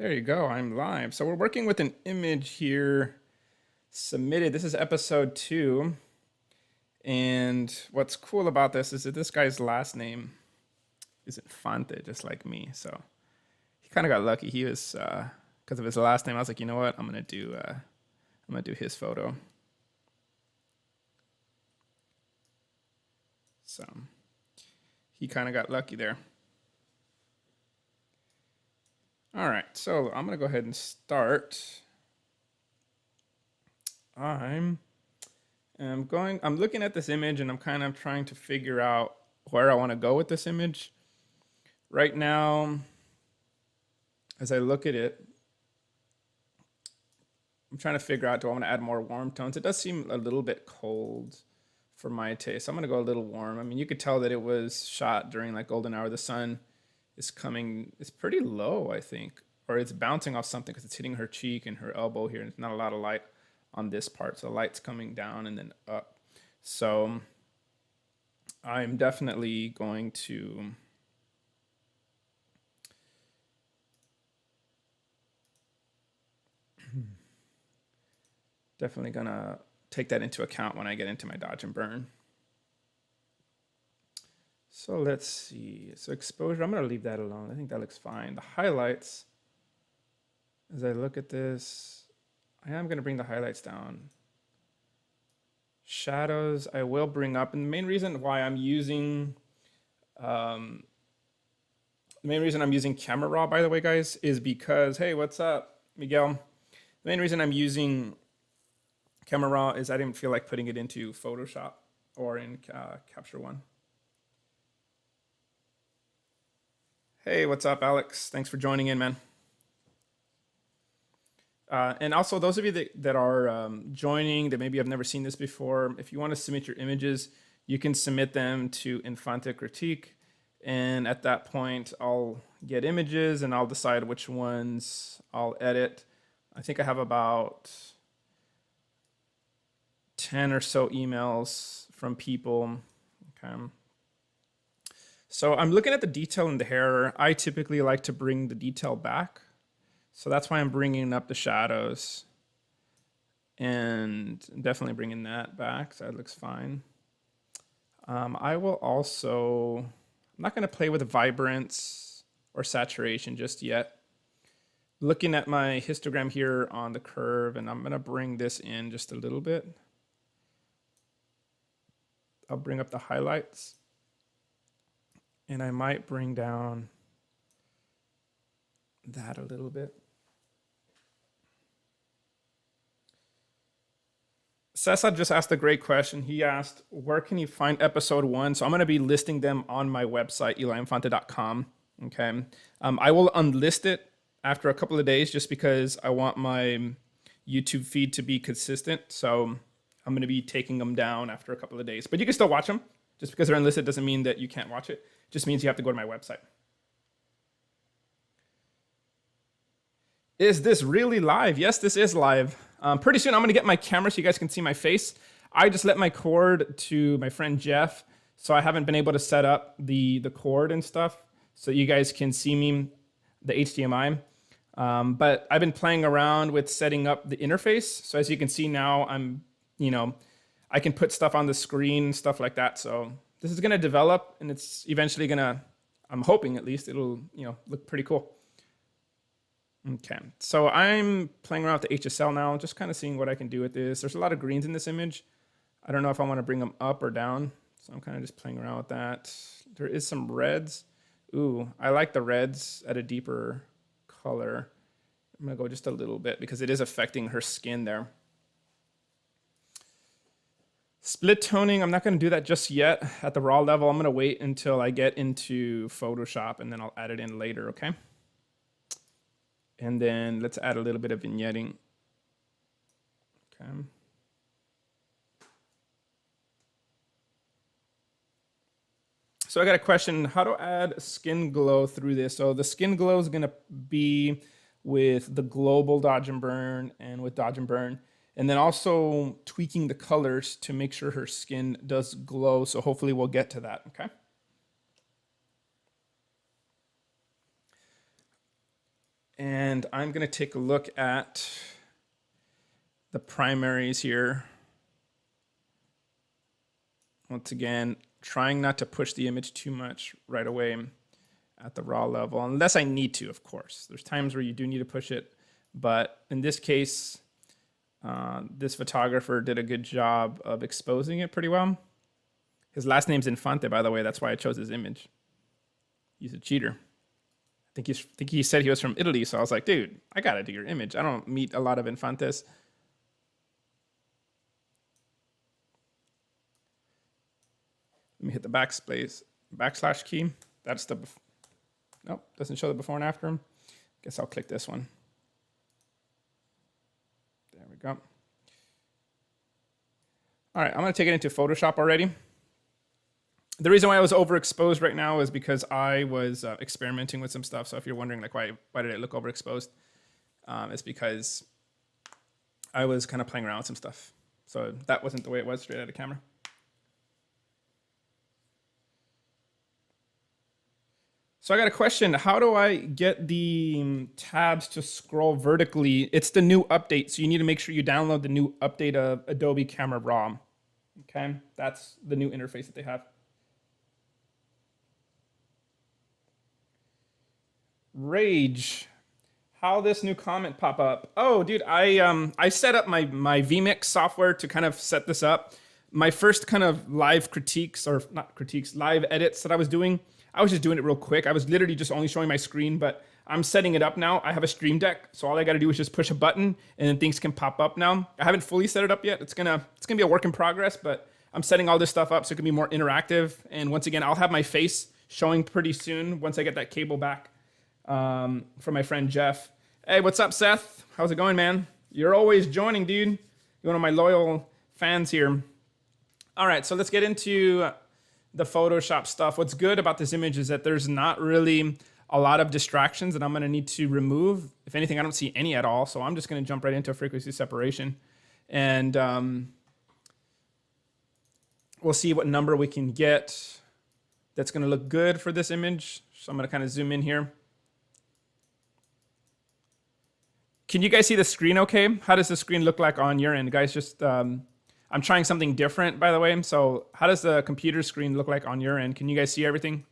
There you go, I'm live. So we're working with an image here submitted. This is episode 2. And what's cool about this is that this guy's last name is Infante, just like me. So he kind of got lucky. He was, because of his last name, I was like, you know what? I'm gonna do his photo. So he kind of got lucky there. All right, so I'm gonna go ahead and start. I'm looking at this image and I'm kind of trying to figure out where I want to go with this image. Right now, as I look at it, I'm trying to figure out, do I want to add more warm tones? It does seem a little bit cold for my taste. I'm gonna go a little warm. I mean, you could tell that it was shot during like golden hour. The sun is coming, it's pretty low, I think, or it's bouncing off something because it's hitting her cheek and her elbow here, and it's not a lot of light on this part. So the light's coming down and then up. So I'm definitely going to take that into account when I get into my dodge and burn. So let's see. So exposure, I'm going to leave that alone. I think that looks fine. The highlights, as I look at this, I am going to bring the highlights down. Shadows, I will bring up. And the main reason why I'm using, Camera Raw, by the way, guys, is because, hey, what's up, Miguel? The main reason I'm using Camera Raw is I didn't feel like putting it into Photoshop or in Capture One. Hey, what's up, Alex? Thanks for joining in, man. And also, those of you that are joining that maybe have never seen this before, if you want to submit your images, you can submit them to Infante Critique. And at that point, I'll get images and I'll decide which ones I'll edit. I think I have about 10 or so emails from people. Okay. So I'm looking at the detail in the hair. I typically like to bring the detail back. So that's why I'm bringing up the shadows and definitely bringing that back. So that looks fine. I will also, I'm not going to play with vibrance or saturation just yet. Looking at my histogram here on the curve, and I'm going to bring this in just a little bit. I'll bring up the highlights. And I might bring down that a little bit. Cesar just asked a great question. He asked, where can you find episode 1? So I'm going to be listing them on my website, eliinfante.com. Okay. I will unlist it after a couple of days just because I want my YouTube feed to be consistent. So I'm going to be taking them down after a couple of days. But you can still watch them. Just because they're unlisted doesn't mean that you can't watch it. It just means you have to go to my website. Is this really live? Yes, this is live. Pretty soon I'm going to get my camera so you guys can see my face. I just let my cord to my friend Jeff, so I haven't been able to set up the cord and stuff so you guys can see me, the HDMI. But I've been playing around with setting up the interface. So as you can see now, I can put stuff on the screen, stuff like that. So this is going to develop, and it's eventually going to, I'm hoping at least, it'll look pretty cool. Okay, so I'm playing around with the HSL now, just kind of seeing what I can do with this. There's a lot of greens in this image. I don't know if I want to bring them up or down, so I'm kind of just playing around with that. There is some reds. Ooh, I like the reds at a deeper color. I'm going to go just a little bit because it is affecting her skin there. Split toning, I'm not going to do that just yet at the raw level. I'm going to wait until I get into Photoshop, and then I'll add it in later, okay? And then let's add a little bit of vignetting. Okay. So I got a question, how to add skin glow through this. So the skin glow is gonna be with the global dodge and burn and with dodge and burn. And then also tweaking the colors to make sure her skin does glow. So hopefully we'll get to that, okay? And And I'm going to take a look at the primaries here. Once again, trying not to push the image too much right away at the raw level, unless I need to, of course. There's times where you do need to push it, but in this case, this photographer did a good job of exposing it pretty well. His last name's Infante, by the way. That's why I chose his image. He's a cheater. I think he said he was from Italy, so I was like, dude, I gotta do your image. I don't meet a lot of Infantes. Let me hit the backslash key. That's the, nope, doesn't show the before and after. Guess I'll click this one. There we go. All right, I'm gonna take it into Photoshop already. The reason why I was overexposed right now is because I was experimenting with some stuff. So if you're wondering like why did it look overexposed, it's because I was kind of playing around with some stuff. So that wasn't the way it was straight out of camera. So I got a question. How do I get the tabs to scroll vertically? It's the new update. So you need to make sure you download the new update of Adobe Camera Raw. Okay, that's the new interface that they have. Rage, how this new comment pop up? Oh, dude, I set up my vMix software to kind of set this up. My first kind of live critiques, or not critiques, live edits that I was doing, I was just doing it real quick. I was literally just only showing my screen, but I'm setting it up now. I have a Stream Deck, so all I got to do is just push a button, and then things can pop up now. I haven't fully set it up yet. It's gonna be a work in progress, but I'm setting all this stuff up so it can be more interactive. And once again, I'll have my face showing pretty soon once I get that cable back. From my friend Jeff. Hey, what's up, Seth? How's it going, man? You're always joining, dude. You're one of my loyal fans here. All right, so let's get into the Photoshop stuff. What's good about this image is that there's not really a lot of distractions that I'm gonna need to remove. If anything, I don't see any at all, so I'm just gonna jump right into frequency separation. And we'll see what number we can get that's gonna look good for this image. So I'm gonna kind of zoom in here. Can you guys see the screen okay? How does the screen look like on your end? Guys, just, I'm trying something different, by the way. So how does the computer screen look like on your end? Can you guys see everything?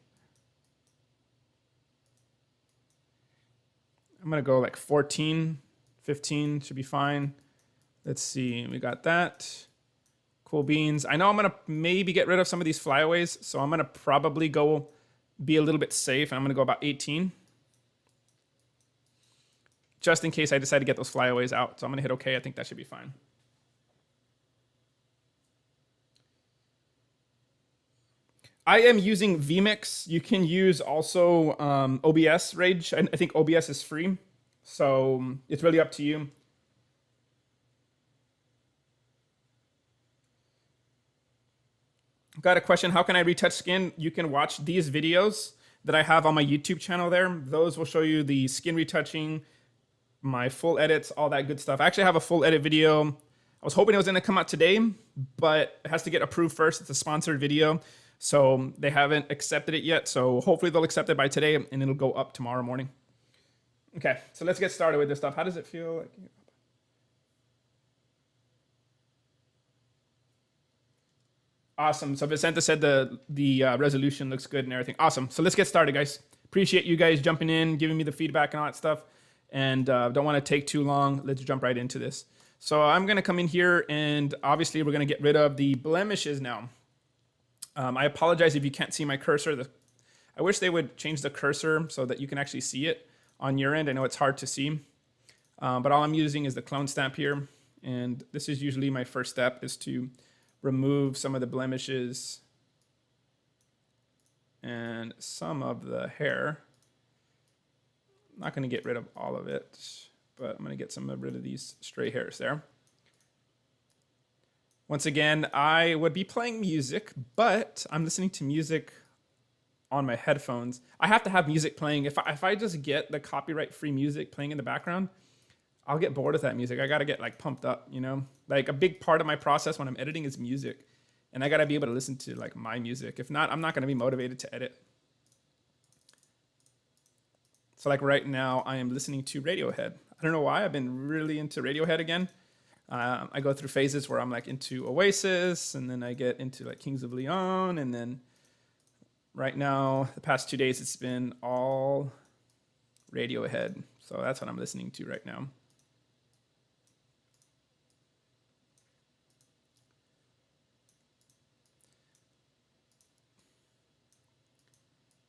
I'm gonna go like 14, 15 should be fine. Let's see, we got that. Cool beans. I know I'm gonna maybe get rid of some of these flyaways, so I'm gonna probably go be a little bit safe, and I'm gonna go about 18. Just in case I decide to get those flyaways out. So I'm gonna hit OK, I think that should be fine. I am using vMix. You can use also OBS, Rage. I think OBS is free, so it's really up to you. Got a question, how can I retouch skin? You can watch these videos that I have on my YouTube channel there. Those will show you the skin retouching, my full edits, all that good stuff. I actually have a full edit video. I was hoping it was gonna come out today, but it has to get approved first. It's a sponsored video, so they haven't accepted it yet. So hopefully they'll accept it by today, and it'll go up tomorrow morning. Okay, so let's get started with this stuff. How does it feel like? Awesome. So Vicente said the resolution looks good and everything. Awesome. So let's get started, guys. Appreciate you guys jumping in, giving me the feedback and all that stuff. And don't want to take too long. Let's jump right into this. So I'm going to come in here, and obviously we're going to get rid of the blemishes now. I apologize if you can't see my cursor. I wish they would change the cursor so that you can actually see it on your end. I know it's hard to see, but all I'm using is the clone stamp here. And this is usually my first step, is to remove some of the blemishes and some of the hair. I'm not going to get rid of all of it, but I'm going to get rid of these stray hairs there. Once again, I would be playing music, but I'm listening to music on my headphones. I have to have music playing. If I just get the copyright-free music playing in the background, I'll get bored with that music. I got to get like pumped up, you know? Like a big part of my process when I'm editing is music, and I got to be able to listen to like my music. If not, I'm not going to be motivated to edit. So like right now, I am listening to Radiohead. I don't know why. I've been really into Radiohead again. I go through phases where I'm like into Oasis, and then I get into like Kings of Leon, and then right now, the past 2 days, it's been all Radiohead. So that's what I'm listening to right now.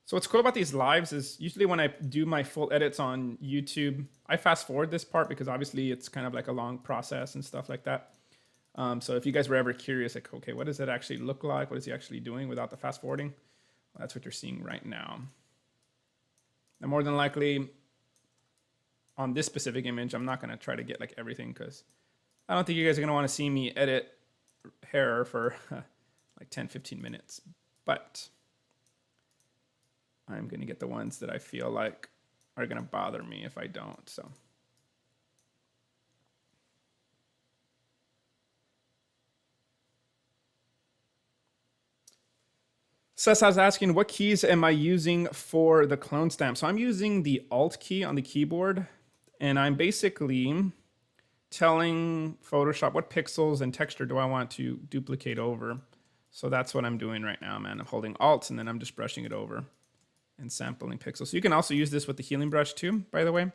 So what's cool about these lives is usually when I do my full edits on YouTube, I fast forward this part because obviously it's kind of like a long process and stuff like that. So if you guys were ever curious, like, okay, what does it actually look like? What is he actually doing without the fast forwarding? Well, that's what you're seeing right now. And more than likely, on this specific image, I'm not going to try to get like everything because I don't think you guys are going to want to see me edit hair for like 10, 15 minutes. But I'm going to get the ones that I feel like are going to bother me if I don't. So. Seth was asking, what keys am I using for the clone stamp? So I'm using the Alt key on the keyboard, and I'm basically telling Photoshop what pixels and texture do I want to duplicate over. So that's what I'm doing right now, man. I'm holding Alt, and then I'm just brushing it over and sampling pixels. So you can also use this with the healing brush too, by the way.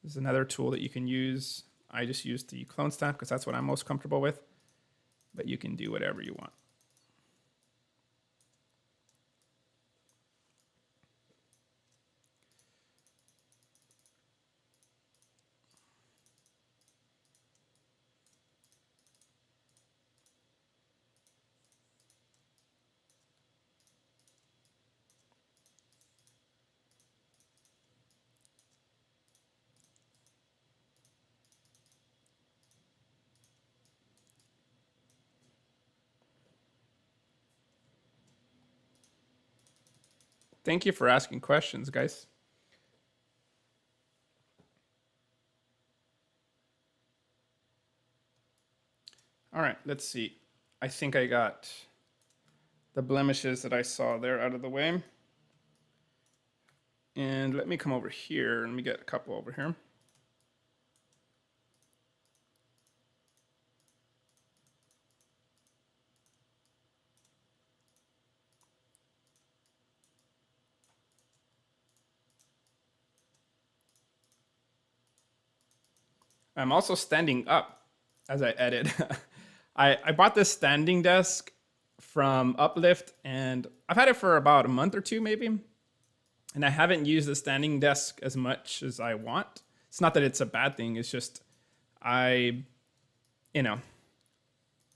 This is another tool that you can use. I just use the clone stamp because that's what I'm most comfortable with, but you can do whatever you want. Thank you for asking questions, guys. All right, let's see. I think I got the blemishes that I saw there out of the way. And let me come over here. Let me get a couple over here. I'm also standing up as I edit. I bought this standing desk from Uplift, and I've had it for about a month or two maybe. And I haven't used the standing desk as much as I want. It's not that it's a bad thing. It's just I,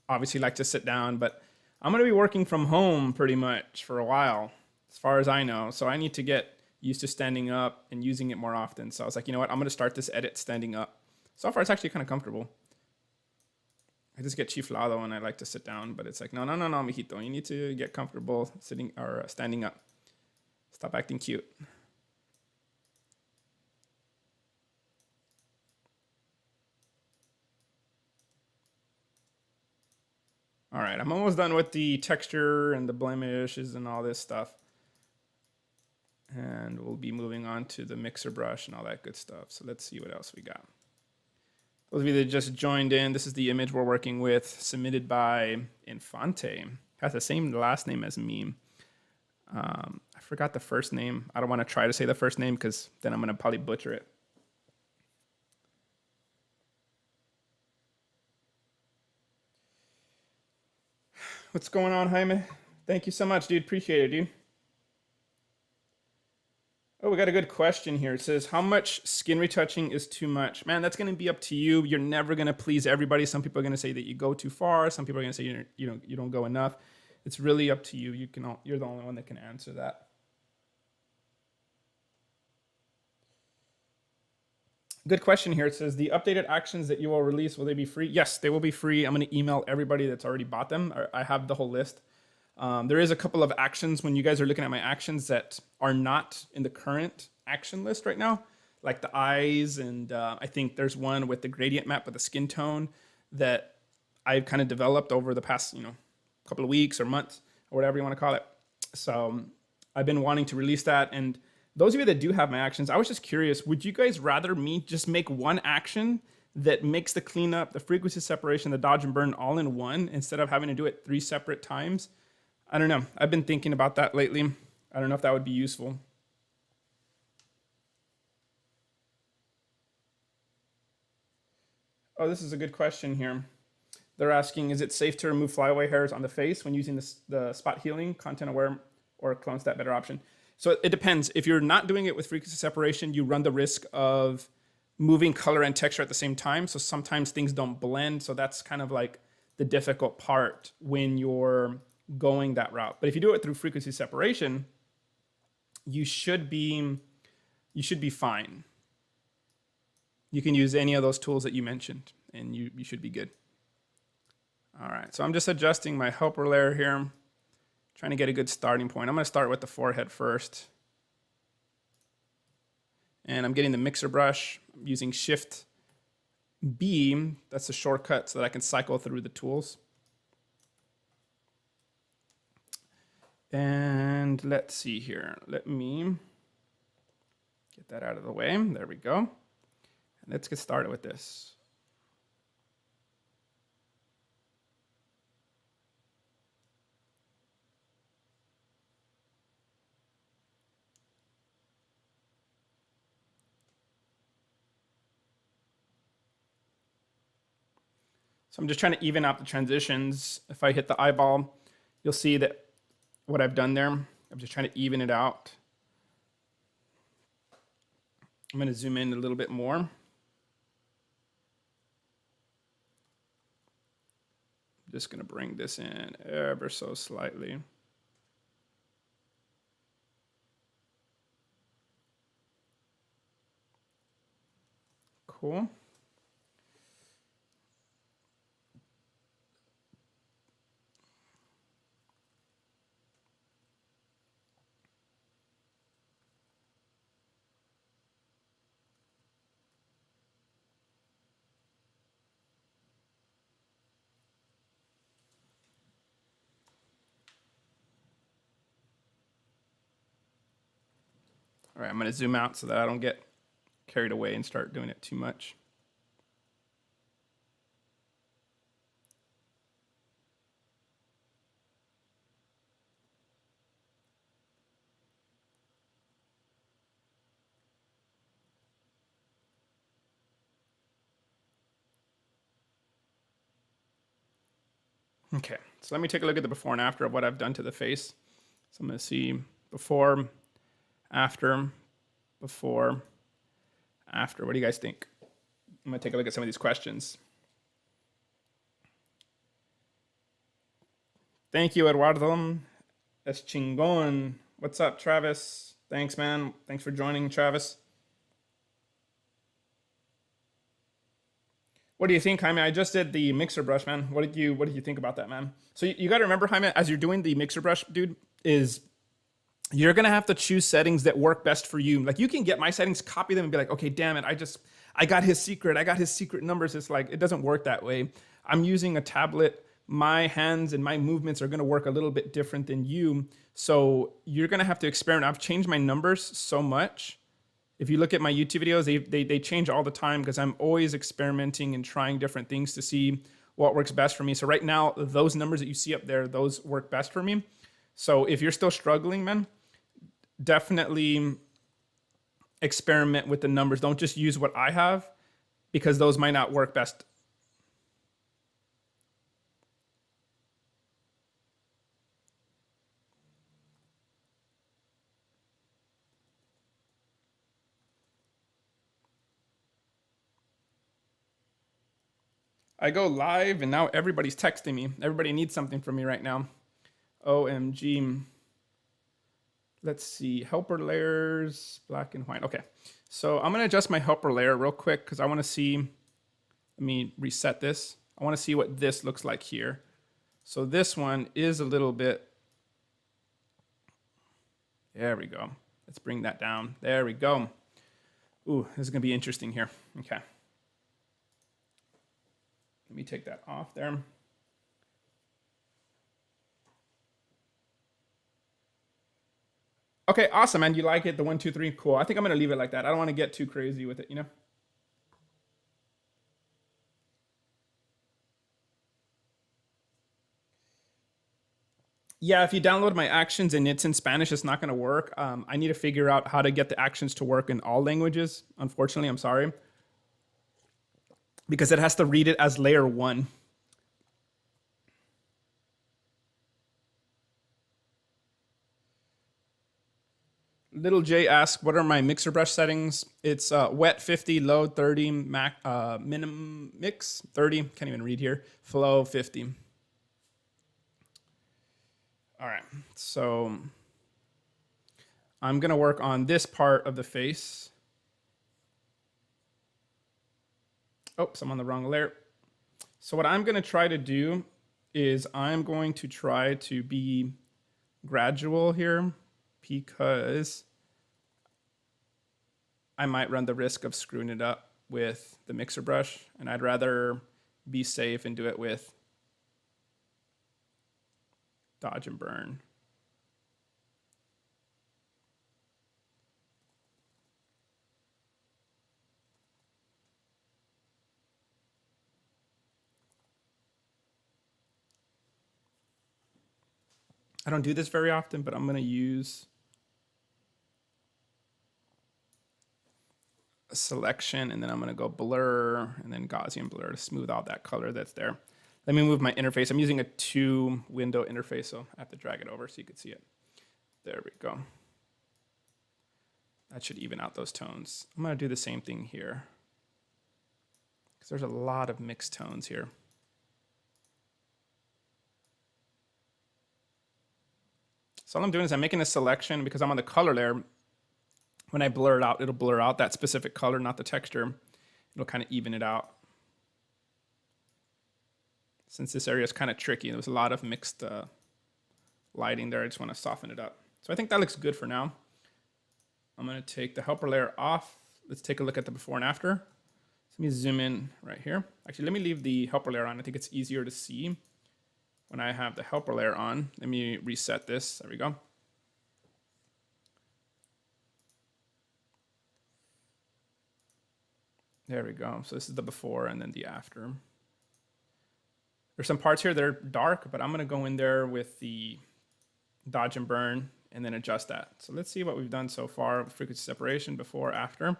obviously like to sit down, but I'm going to be working from home pretty much for a while, as far as I know. So I need to get used to standing up and using it more often. So I was like, you know what? I'm going to start this edit standing up. So far, it's actually kind of comfortable. I just get chiflado and I like to sit down, but it's like, no, mijito. You need to get comfortable sitting or standing up. Stop acting cute. All right, I'm almost done with the texture and the blemishes and all this stuff. And we'll be moving on to the mixer brush and all that good stuff. So let's see what else we got. Those of you that just joined in, this is the image we're working with, submitted by Infante. Has the same last name as me. I forgot the first name. I don't want to try to say the first name because then I'm going to probably butcher it. What's going on, Jaime? Thank you so much, dude. Appreciate it, dude. Oh, we got a good question here. It says, how much skin retouching is too much? Man, that's going to be up to you. You're never going to please everybody. Some people are going to say that you go too far. Some people are going to say you don't go enough. It's really up to you. You're the only one that can answer that. Good question here. It says, the updated actions that you will release, will they be free? Yes, they will be free. I'm going to email everybody that's already bought them. I have the whole list. There is a couple of actions when you guys are looking at my actions that are not in the current action list right now, like the eyes, and I think there's one with the gradient map with the skin tone that I've kind of developed over the past, couple of weeks or months or whatever you want to call it. So I've been wanting to release that, and those of you that do have my actions, I was just curious, would you guys rather me just make one action that makes the cleanup, the frequency separation, the dodge and burn all in one instead of having to do it 3 separate times? I don't know. I've been thinking about that lately. I don't know if that would be useful. Oh, this is a good question here. They're asking, is it safe to remove flyaway hairs on the face when using the spot healing, content aware, or clone stat better option? So it depends. If you're not doing it with frequency separation, you run the risk of moving color and texture at the same time. So sometimes things don't blend. So that's kind of like the difficult part when you're going that route. But if you do it through frequency separation, you should be fine. You can use any of those tools that you mentioned, and you should be good. All right, so I'm just adjusting my helper layer here, trying to get a good starting point. I'm going to start with the forehead first. And I'm getting the mixer brush. I'm using Shift B. That's a shortcut so that I can cycle through the tools. And let's see here. Let me get that out of the way. There we go. And let's get started with this. So I'm just trying to even out the transitions. If I hit the eyeball, you'll see that what I've done there. I'm just trying to even it out. I'm going to zoom in a little bit more. I'm just going to bring this in ever so slightly. Cool. All right, I'm going to zoom out so that I don't get carried away and start doing it too much. Okay, so let me take a look at the before and after of what I've done to the face. So I'm going to see before, after, before, after. What do you guys think? I'm going to take a look at some of these questions. Thank you, Eduardo. Es chingon. What's up, Travis? Thanks, man. Thanks for joining, Travis. What do you think, Jaime? I just did the mixer brush, man. What did you think about that, man? So you got to remember, Jaime, as you're doing the mixer brush, dude, is you're gonna have to choose settings that work best for you. Like you can get my settings, copy them, and be like, okay, damn it, I got his secret numbers. It's like it doesn't work that way. I'm using a tablet. My hands and my movements are gonna work a little bit different than you. So you're gonna have to experiment. I've changed my numbers so much. If you look at my YouTube videos, they change all the time because I'm always experimenting and trying different things to see what works best for me. So right now, those numbers that you see up there, those work best for me. So if you're still struggling, man, definitely experiment with the numbers. Don't just use what I have because those might not work best. I go live and now everybody's texting me. Everybody needs something from me right now. OMG. Let's see, helper layers, black and white. Okay, so I'm gonna adjust my helper layer real quick because I wanna see, let me reset this. I wanna see what this looks like here. So this one is a little bit, there we go. Let's bring that down. There we go. Ooh, this is gonna be interesting here. Okay. Let me take that off there. Okay, awesome, man. You like it, the 1, 2, 3, cool. I think I'm gonna leave it like that. I don't want to get too crazy with it, you know? Yeah, if you download my actions and it's in Spanish, it's not gonna work. I need to figure out how to get the actions to work in all languages. Unfortunately, I'm sorry. Because it has to read it as layer 1. Little J asks, what are my mixer brush settings? It's wet 50, low 30, minimum mix 30. Can't even read here. Flow 50. All right, so I'm gonna work on this part of the face. Oops, I'm on the wrong layer. So what I'm gonna try to do is I'm going to try to be gradual here because I might run the risk of screwing it up with the mixer brush, and I'd rather be safe and do it with dodge and burn. I don't do this very often, but I'm gonna use a selection, and then I'm gonna go blur, and then Gaussian blur to smooth out that color that's there. Let me move my interface. I'm using a 2-window interface, so I have to drag it over so you can see it. There we go. That should even out those tones. I'm gonna do the same thing here because there's a lot of mixed tones here. So all I'm doing is I'm making a selection because I'm on the color layer. When I blur it out, it'll blur out that specific color, not the texture. It'll kind of even it out. Since this area is kind of tricky, there was a lot of mixed lighting there. I just want to soften it up. So I think that looks good for now. I'm going to take the helper layer off. Let's take a look at the before and after. So let me zoom in right here. Actually, let me leave the helper layer on. I think it's easier to see when I have the helper layer on. Let me reset this. There we go. There we go. So this is the before and then the after. There's some parts here that are dark, but I'm going to go in there with the dodge and burn and then adjust that. So let's see what we've done so far with frequency separation before, after.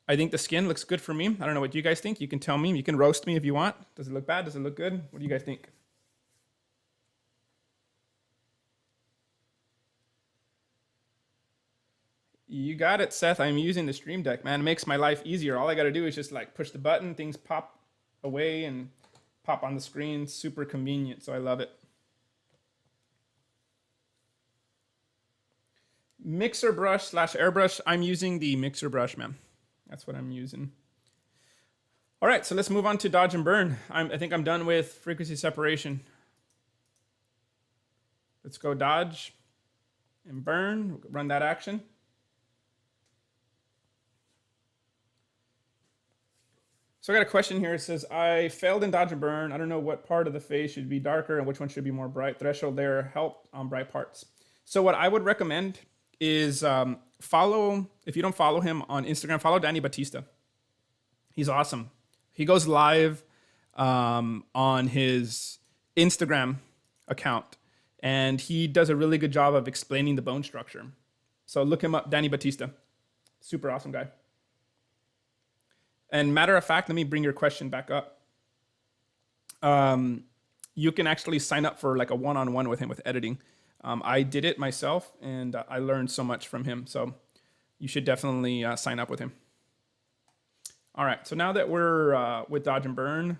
I think the skin looks good for me. I don't know what you guys think. You can tell me. You can roast me if you want. Does it look bad? Does it look good? What do you guys think? You got it, Seth. I'm using the Stream Deck, man. It makes my life easier. All I got to do is just like push the button, things pop away and pop on the screen. Super convenient, so I love it. Mixer brush / airbrush. I'm using the mixer brush, man. That's what I'm using. All right, so let's move on to dodge and burn. I think I'm done with frequency separation. Let's go dodge and burn. Run that action. So I got a question here. It says, I failed in dodge and burn. I don't know what part of the face should be darker and which one should be more bright. Threshold layer help on bright parts. So what I would recommend is follow, if you don't follow him on Instagram, follow Danny Batista. He's awesome. He goes live on his Instagram account, and he does a really good job of explaining the bone structure. So look him up, Danny Batista. Super awesome guy. And matter of fact, let me bring your question back up. You can actually sign up for like a one-on-one with him with editing. I did it myself, and I learned so much from him. So you should definitely sign up with him. All right, so now that we're with dodge and burn,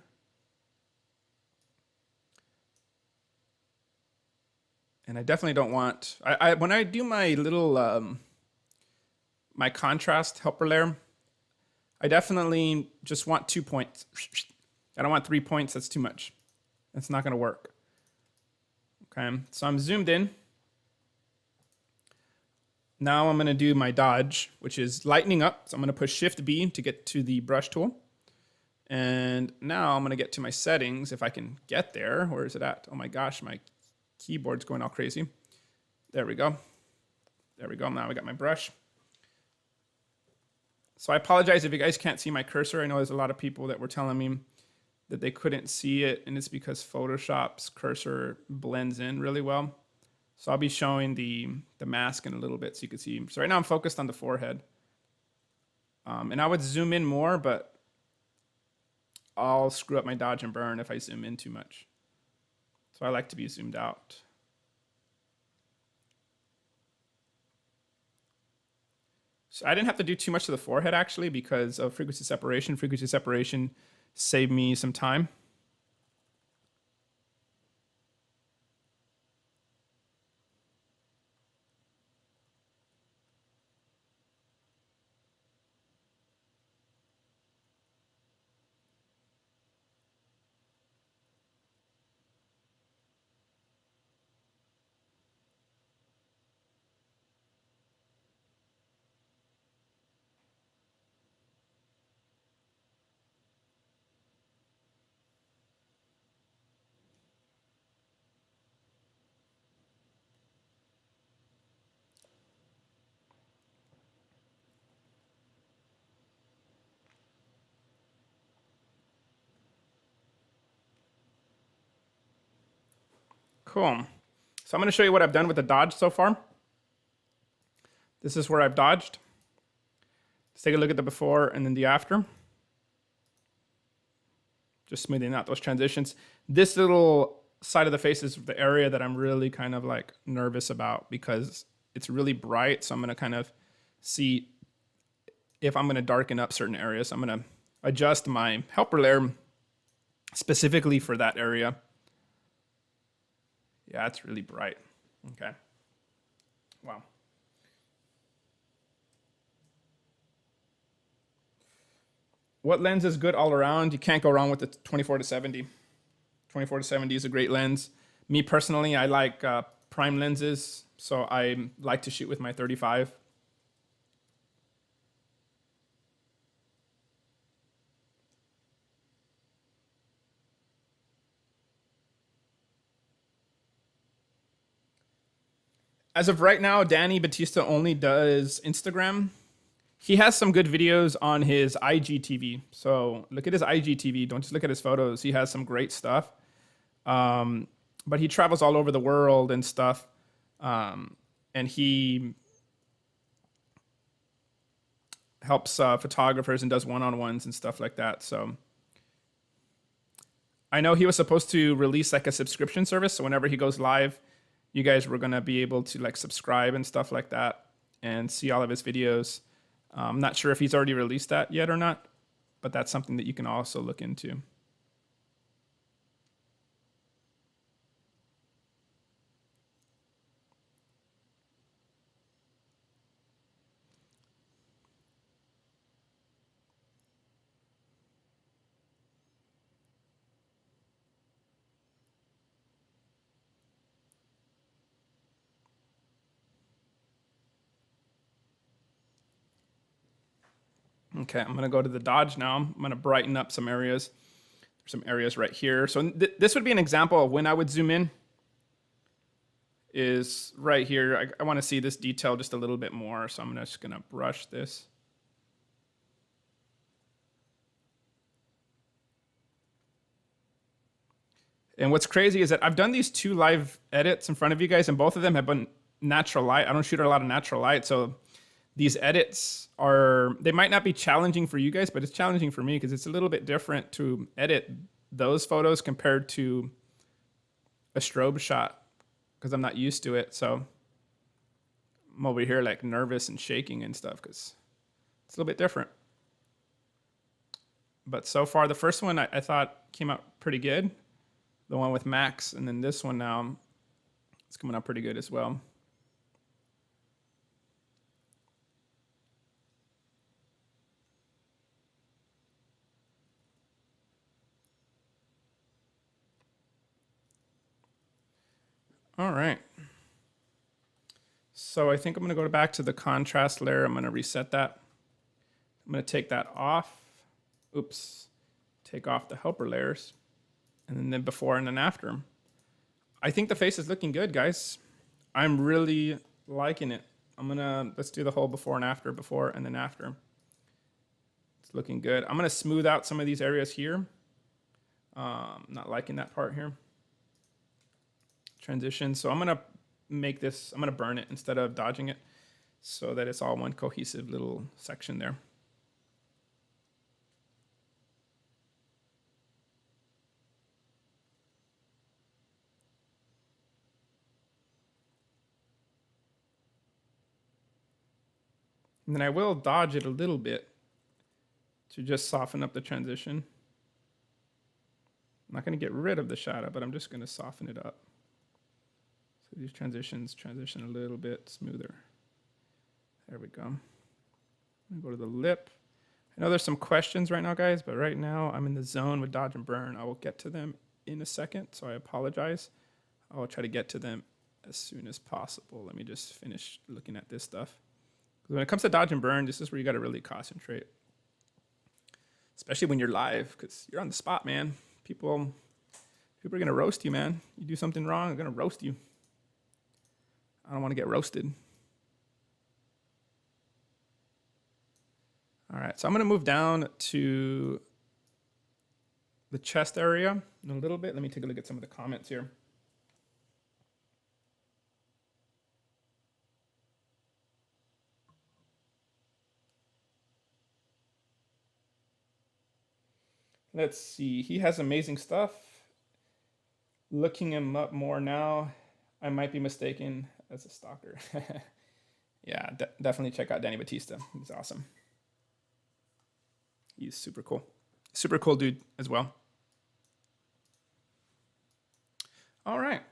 and I definitely don't want, when I do my little, my contrast helper layer, I definitely just want 2 points. I don't want 3 points, that's too much. That's not gonna work. Okay, so I'm zoomed in. Now I'm gonna do my dodge, which is lightening up. So I'm gonna push Shift B to get to the brush tool. And now I'm gonna get to my settings if I can get there. Where is it at? Oh my gosh, my keyboard's going all crazy. There we go. There we go. Now I got my brush. So I apologize if you guys can't see my cursor. I know there's a lot of people that were telling me that they couldn't see it, and it's because Photoshop's cursor blends in really well. So I'll be showing the mask in a little bit so you can see. So right now I'm focused on the forehead. And I would zoom in more, but I'll screw up my dodge and burn if I zoom in too much. So I like to be zoomed out. So I didn't have to do too much to the forehead actually because of frequency separation. Frequency separation saved me some time. Cool. So I'm going to show you what I've done with the dodge so far. This is where I've dodged. Let's take a look at the before and then the after. Just smoothing out those transitions. This little side of the face is the area that I'm really kind of like nervous about because it's really bright. So I'm going to kind of see if I'm going to darken up certain areas. I'm going to adjust my helper layer specifically for that area. Yeah, it's really bright. Okay. Wow. What lens is good all around? You can't go wrong with the 24-70. 24-70 is a great lens. Me personally, I like prime lenses, so I like to shoot with my 35. As of right now, Danny Batista only does Instagram. He has some good videos on his IGTV. So look at his IGTV. Don't just look at his photos. He has some great stuff. But he travels all over the world and stuff. And he helps photographers and does one-on-ones and stuff like that. So I know he was supposed to release like a subscription service. So whenever he goes live, you guys were going to be able to like subscribe and stuff like that and see all of his videos. I'm not sure if he's already released that yet or not, but that's something that you can also look into. Okay, I'm gonna go to the dodge now. I'm gonna brighten up some areas. There's some areas right here. So this would be an example of when I would zoom in. Is right here. I wanna see this detail just a little bit more. So I'm just gonna brush this. And what's crazy is that I've done these 2 live edits in front of you guys, and both of them have been natural light. I don't shoot a lot of natural light, so these edits they might not be challenging for you guys, but it's challenging for me because it's a little bit different to edit those photos compared to a strobe shot because I'm not used to it. So I'm over here like nervous and shaking and stuff because it's a little bit different. But so far, the first one I thought came out pretty good. The one with Max, and then this one now, it's coming out pretty good as well. All right. So I think I'm going to go back to the contrast layer. I'm going to reset that. I'm going to take that off. Oops. Take off the helper layers. And then before and then after. I think the face is looking good, guys. I'm really liking it. let's do the whole before and then after. It's looking good. I'm gonna smooth out some of these areas here. Not liking that part here. Transition. So I'm gonna burn it instead of dodging it so that it's all one cohesive little section there. And then I will dodge it a little bit to just soften up the transition. I'm not going to get rid of the shadow, but I'm just going to soften it up. So these transitions transition a little bit smoother. There we go. I'm going to go to the lip. I know there's some questions right now, guys, but right now I'm in the zone with dodge and burn. I will get to them in a second, so I apologize. I will try to get to them as soon as possible. Let me just finish looking at this stuff. When it comes to dodge and burn, this is where you got to really concentrate. Especially when you're live, because you're on the spot, man. People are going to roast you, man. You do something wrong, they're going to roast you. I don't want to get roasted. All right, so I'm going to move down to the chest area in a little bit. Let me take a look at some of the comments here. Let's see. He has amazing stuff. Looking him up more now, I might be mistaken as a stalker. Yeah, definitely check out Danny Batista. He's awesome. He's super cool. Super cool dude as well. All right.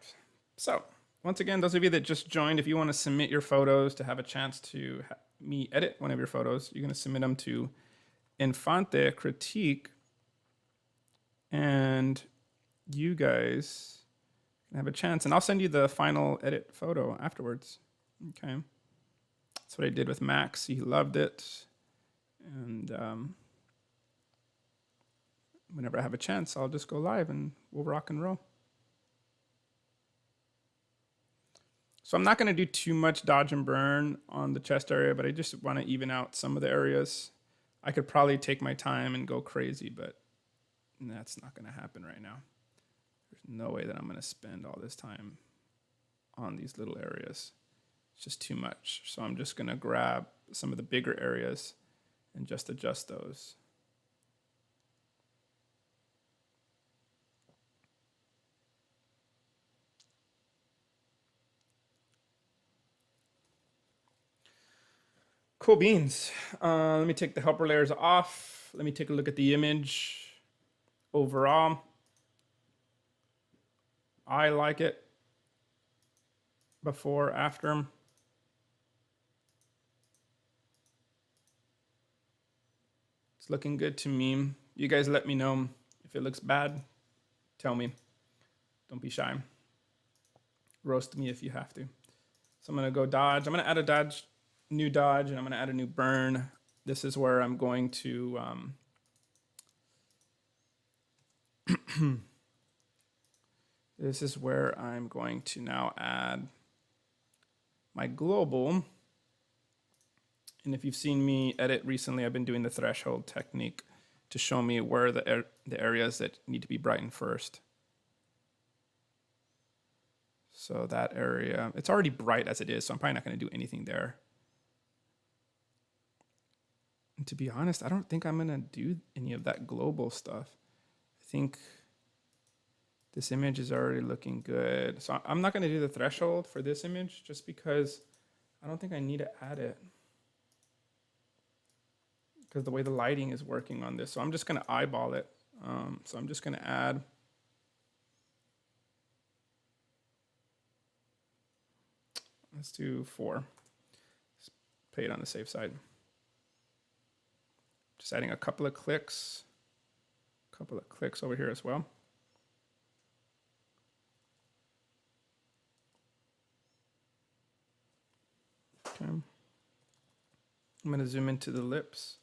So, once again, those of you that just joined, if you want to submit your photos to have a chance to me edit one of your photos, you're going to submit them to Infante Critique. And you guys can have a chance. And I'll send you the final edit photo afterwards. Okay. That's what I did with Max. He loved it. And whenever I have a chance, I'll just go live and we'll rock and roll. So I'm not going to do too much dodge and burn on the chest area, but I just want to even out some of the areas. I could probably take my time and go crazy, but that's not going to happen right now. There's no way that I'm going to spend all this time on these little areas. It's just too much. So I'm just going to grab some of the bigger areas and just adjust those. Cool beans. Let me take the helper layers off. Let me take a look at the image. Overall, I like it. Before, after. It's looking good to me. You guys let me know if it looks bad. Tell me. Don't be shy. Roast me if you have to. So I'm going to go dodge. I'm going to add a new dodge, and I'm going to add a new burn. This is where I'm going to... this is where I'm going to now add my global. And if you've seen me edit recently, I've been doing the threshold technique to show me where the areas that need to be brightened first. So that area, it's already bright as it is, so I'm probably not going to do anything there. And to be honest, I don't think I'm going to do any of that global stuff. I think this image is already looking good. So I'm not going to do the threshold for this image just because I don't think I need to add it. Because the way the lighting is working on this. So I'm just going to eyeball it. So I'm just going to add. Let's do 4. Let's play it on the safe side. Just adding a couple of clicks. A couple of clicks over here as well. Okay. I'm going to zoom into the lips.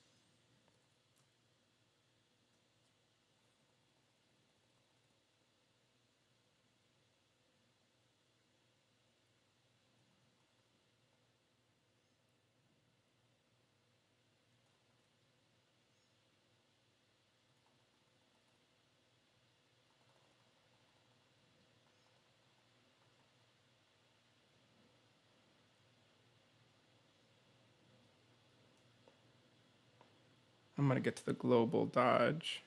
I'm going to get to the global dodge.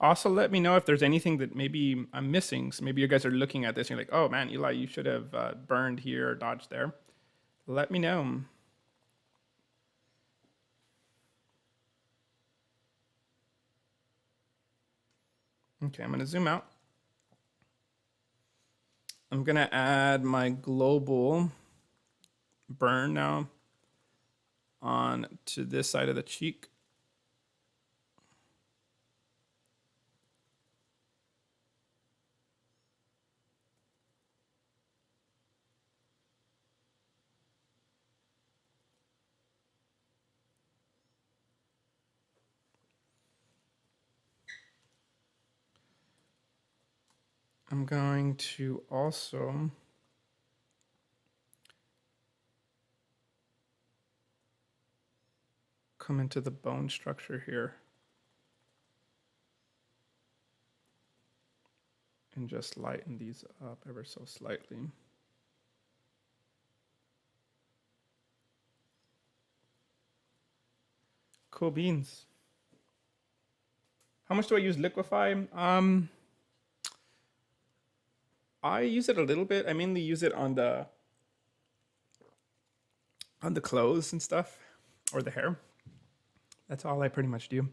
Also, let me know if there's anything that maybe I'm missing. So maybe you guys are looking at this and you're like, oh man, Eli, you should have burned here or dodged there. Let me know. Okay, I'm going to zoom out. I'm going to add my global burn now on to this side of the cheek. I'm going to also come into the bone structure here and just lighten these up ever so slightly. Cool beans. How much do I use liquefy? I use it a little bit. I mainly use it on the clothes and stuff, or the hair. That's all I pretty much do.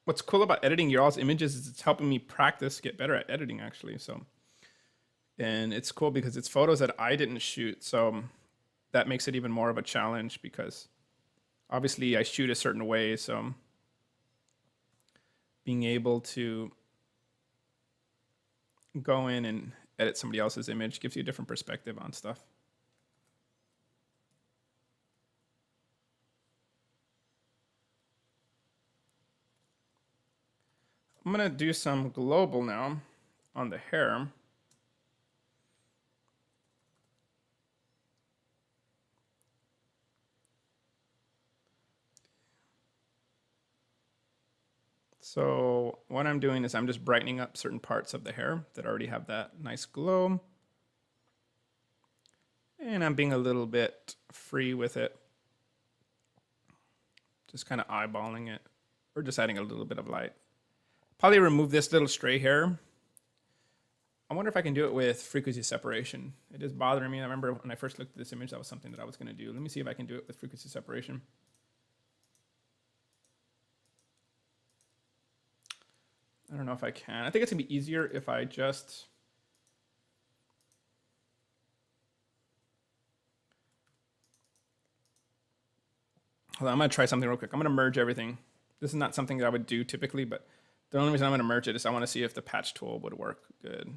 What's cool about editing your all's images is it's helping me practice get better at editing actually. So, and it's cool because it's photos that I didn't shoot. So that makes it even more of a challenge because obviously I shoot a certain way. So being able to go in and edit somebody else's image gives you a different perspective on stuff. I'm gonna do some global now on the hair. So what I'm doing is I'm just brightening up certain parts of the hair that already have that nice glow. And I'm being a little bit free with it. Just kind of eyeballing it or just adding a little bit of light. Probably remove this little stray hair. I wonder if I can do it with frequency separation. It is bothering me. I remember when I first looked at this image, that was something that I was going to do. Let me see if I can do it with frequency separation. I don't know if I can. I think it's going to be easier if I just... Hold on, I'm going to try something real quick. I'm going to merge everything. This is not something that I would do typically, but the only reason I'm going to merge it is I want to see if the patch tool would work good.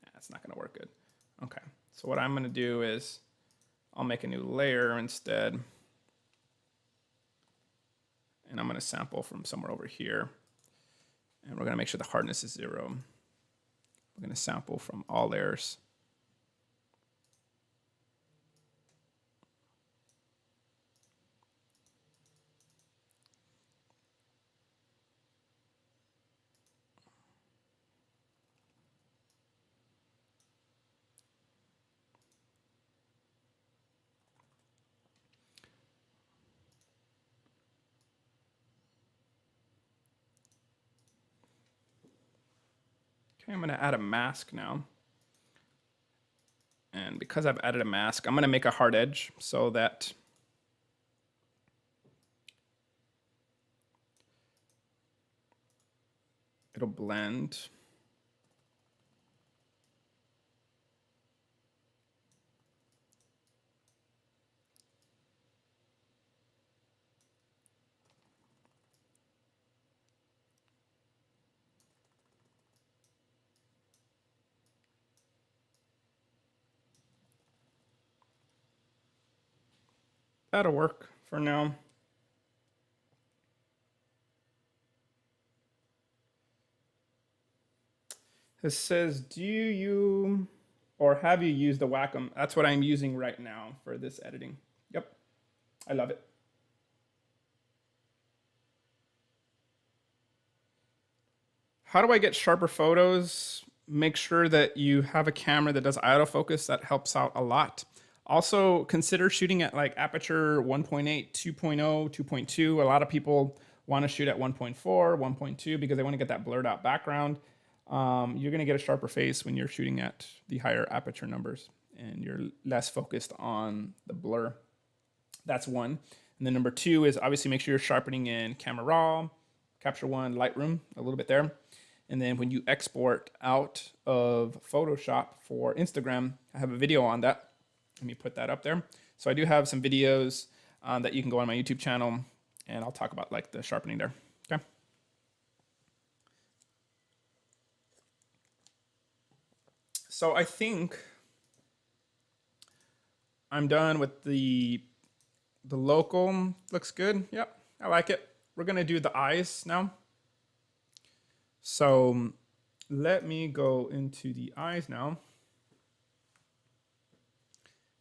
Nah, it's not going to work good. Okay, so what I'm going to do is I'll make a new layer instead. And I'm going to sample from somewhere over here. And we're going to make sure the hardness is 0. We're going to sample from all layers. Okay, I'm going to add a mask now. And because I've added a mask, I'm going to make a hard edge so that it'll blend. That'll work for now. It says, do you Or have you used the Wacom? That's what I'm using right now for this editing. Yep, I love it. How do I get sharper photos? Make sure that you have a camera that does autofocus. That helps out a lot. Also, consider shooting at like aperture 1.8, 2.0, 2.2. A lot of people want to shoot at 1.4, 1.2 because they want to get that blurred out background. You're going to get a sharper face when you're shooting at the higher aperture numbers and you're less focused on the blur. That's one. And then number two is obviously make sure you're sharpening in Camera Raw, Capture One, Lightroom, a little bit there. And then when you export out of Photoshop for Instagram, I have a video on that. Let me put that up there. So I do have some videos that you can go on my YouTube channel and I'll talk about like the sharpening there. Okay. So I think I'm done with the local. Looks good. Yep, I like it. We're gonna do the eyes now. So let me go into the eyes now.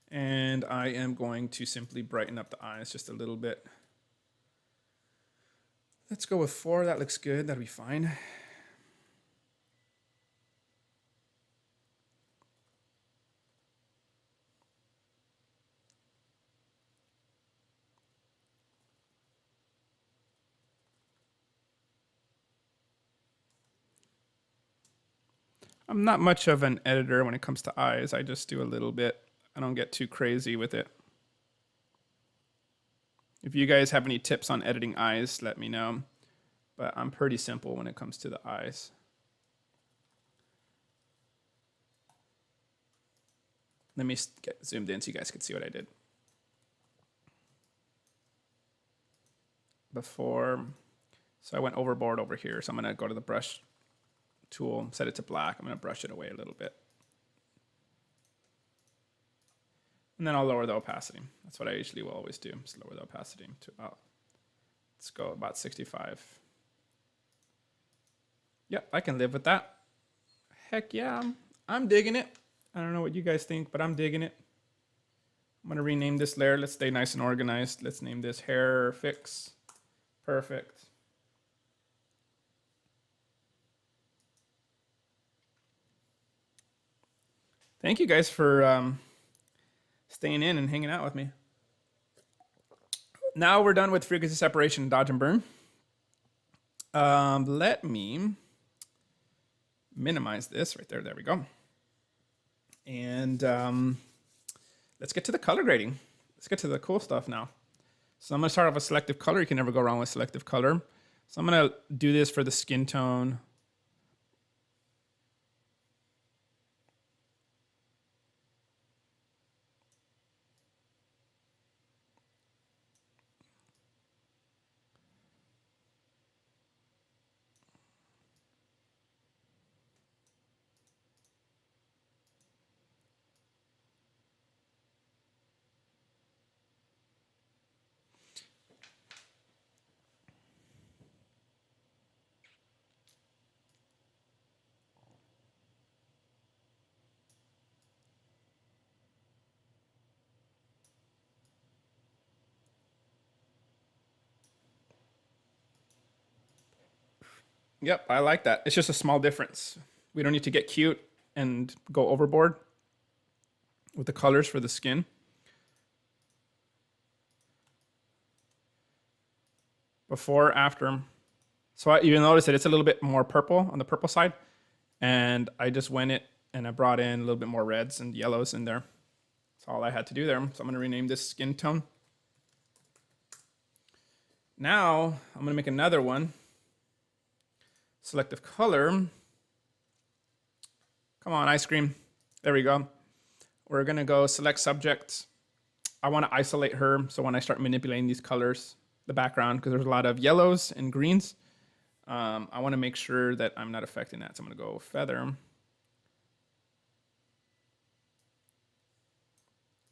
And I am going to simply brighten up the eyes just a little bit. Let's go with 4. That looks good. That'll be fine. I'm not much of an editor when it comes to eyes. I just do a little bit. I don't get too crazy with it. If you guys have any tips on editing eyes, let me know. But I'm pretty simple when it comes to the eyes. Let me get zoomed in so you guys can see what I did. Before, so I went overboard over here. So I'm gonna go to the brush tool, set it to black. I'm gonna brush it away a little bit. And then I'll lower the opacity. That's what I usually will always do, just lower the opacity to about, let's go about 65. Yep, I can live with that. Heck yeah, I'm digging it. I don't know what you guys think, but I'm digging it. I'm gonna rename this layer. Let's stay nice and organized. Let's name this hair fix. Perfect. Thank you guys for staying in and hanging out with me. Now we're done with frequency separation, dodge and burn. Let me minimize this right there. There we go. And let's get to the color grading. Let's get to the cool stuff now. So I'm gonna start off with selective color. You can never go wrong with selective color. So I'm gonna do this for the skin tone. Yep, I like that. It's just a small difference. We don't need to get cute and go overboard with the colors for the skin. Before, after. So you notice that it's a little bit more purple on the purple side. And I just went it and I brought in a little bit more reds and yellows in there. That's all I had to do there. So I'm gonna rename this skin tone. Now I'm gonna make another one. Selective color. Come on, ice cream. There we go. We're gonna go select subject. I wanna isolate her. So when I start manipulating these colors, the background, because there's a lot of yellows and greens, I wanna make sure that I'm not affecting that. So I'm gonna go feather.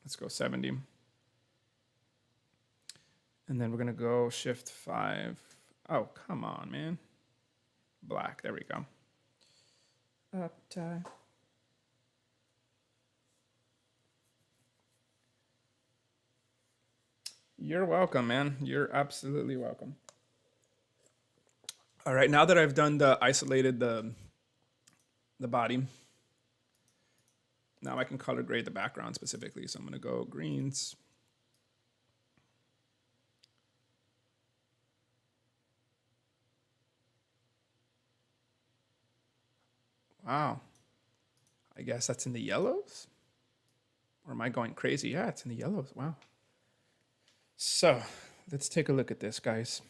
Let's go 70. And then we're gonna go shift 5. Oh, come on, man. Black, there we go. Up, tie. You're welcome, man. You're absolutely welcome. All right, now that I've done the body, now I can color grade the background specifically. So I'm gonna go greens. Wow. I guess that's in the yellows? Or am I going crazy? Yeah, it's in the yellows. Wow. So let's take a look at this, guys.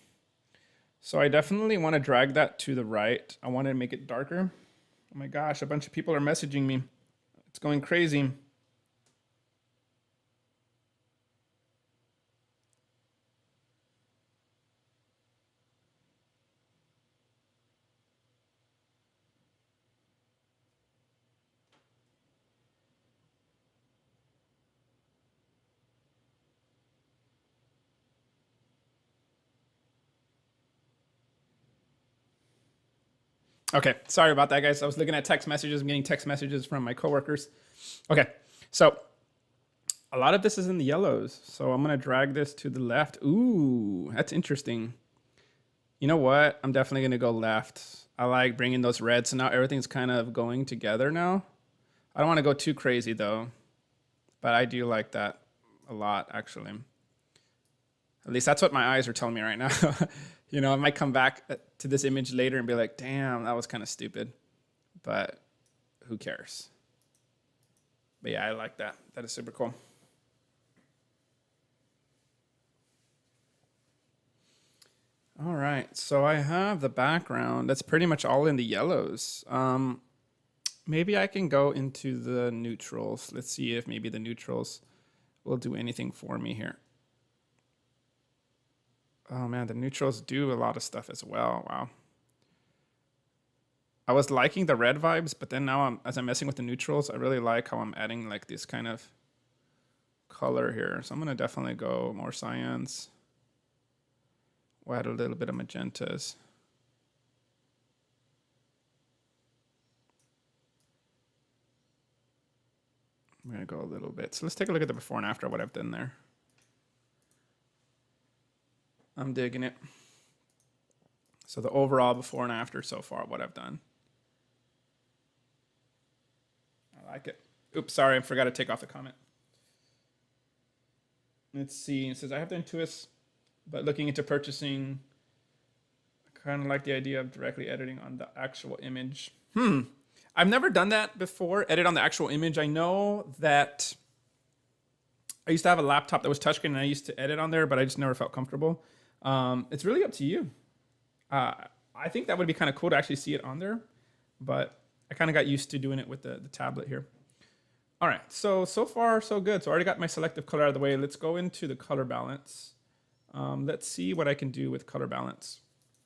So I definitely want to drag that to the right. I want to make it darker. Oh my gosh, a bunch of people are messaging me. It's going crazy. Okay, sorry about that, guys. I was looking at text messages. I'm getting text messages from my coworkers. Okay, so a lot of this is in the yellows. So I'm gonna drag this to the left. Ooh, that's interesting. You know what? I'm definitely gonna go left. I like bringing those reds. So now everything's kind of going together now. I don't want to go too crazy though, but I do like that a lot actually. At least that's what my eyes are telling me right now. You know, I might come back to this image later and be like, damn, that was kind of stupid. But who cares? But yeah, I like that. That is super cool. All right, so I have the background. That's pretty much all in the yellows. Maybe I can go into the neutrals. Let's see if maybe the neutrals will do anything for me here. Oh man, the neutrals do a lot of stuff as well. Wow. I was liking the red vibes, but then now as I'm messing with the neutrals, I really like how I'm adding like this kind of color here. So I'm gonna definitely go more cyans. We'll add a little bit of magentas. I'm gonna go a little bit. So let's take a look at the before and after what I've done there. I'm digging it. So the overall before and after so far, what I've done. I like it. Oops, sorry, I forgot to take off the comment. Let's see. It says, I have the Intuos, but looking into purchasing, I kind of like the idea of directly editing on the actual image. I've never done that before, edit on the actual image. I know that I used to have a laptop that was touchscreen and I used to edit on there, but I just never felt comfortable. It's really up to you. I think that would be kind of cool to actually see it on there, but I kind of got used to doing it with the tablet here. All right, so far so good. So I already got my selective color out of the way. Let's go into the color balance. Let's see what I can do with color balance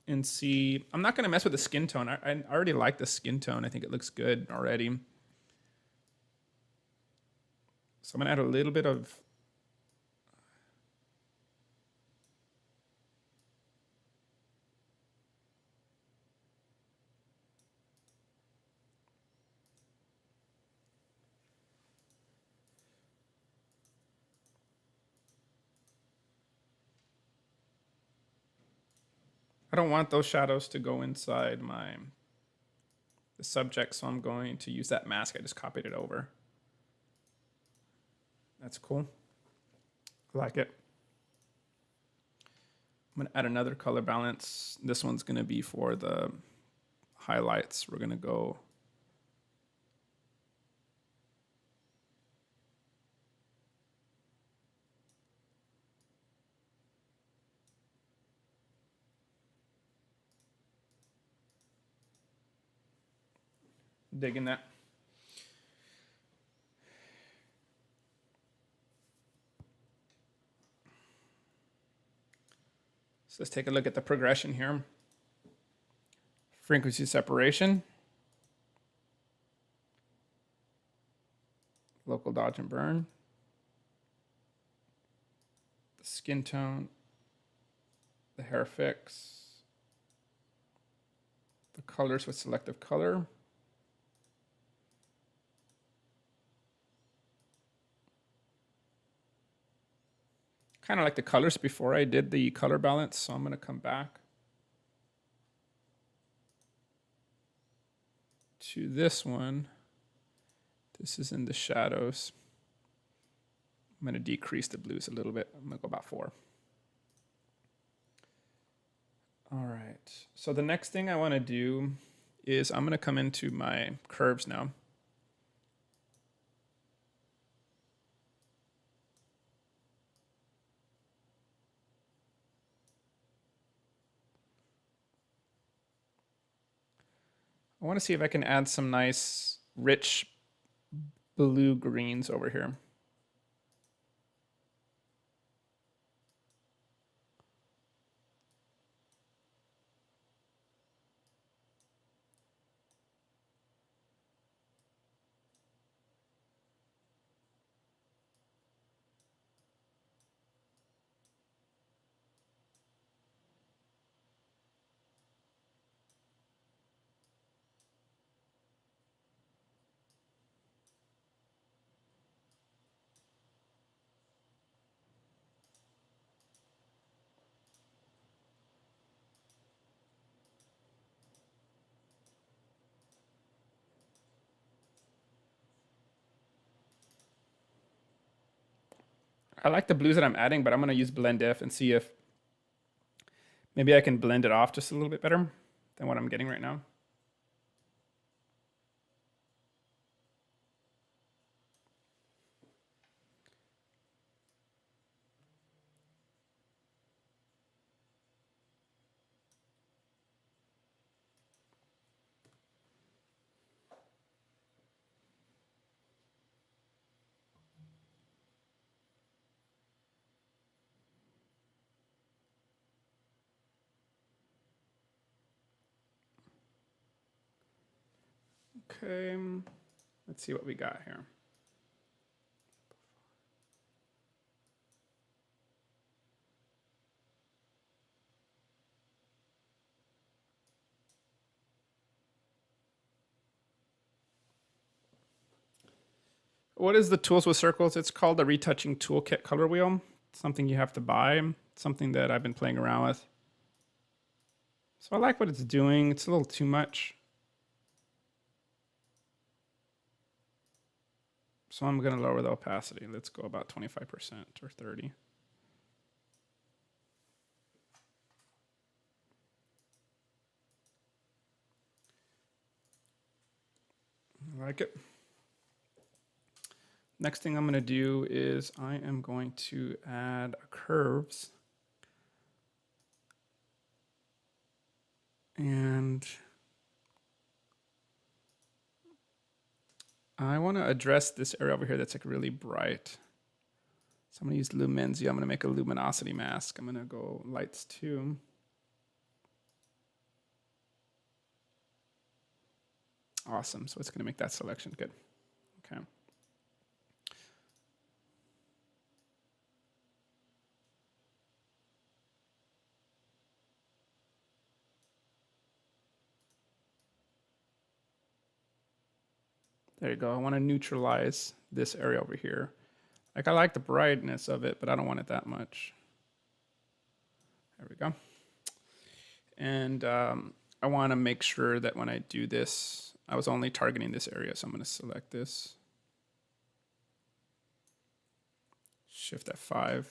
and see. I'm not gonna mess with the skin tone. I already like the skin tone. I think it looks good already. So I'm gonna add a little bit of I don't want those shadows to go inside the subject, so I'm going to use that mask. I just copied it over. That's cool. I like it. I'm gonna add another color balance. This one's gonna be for the highlights. We're gonna go digging that. So let's take a look at the progression here. Frequency separation, local dodge and burn, the skin tone, the hair fix, the colors with selective color, kind of like the colors before I did the color balance, so I'm going to come back to this one. This is in the shadows. I'm going to decrease the blues a little bit. I'm going to go about 4. All right. So the next thing I want to do is I'm going to come into my curves now. I want to see if I can add some nice rich blue greens over here. I like the blues that I'm adding, but I'm going to use blend if and see if maybe I can blend it off just a little bit better than what I'm getting right now. Okay, let's see what we got here. What is the tools with circles? It's called the retouching toolkit color wheel. It's something you have to buy, something that I've been playing around with. So I like what it's doing. It's a little too much. So I'm going to lower the opacity. Let's go about 25% or 30. I like it. Next thing I'm going to do is I am going to add curves. And I want to address this area over here that's like really bright. So I'm going to use Lumensity. I'm going to make a luminosity mask. I'm going to go lights 2. Awesome. So it's going to make that selection good. Okay. There you go. I want to neutralize this area over here. Like I like the brightness of it, but I don't want it that much. There we go. And I want to make sure that when I do this, I was only targeting this area. So I'm going to select this. Shift F5.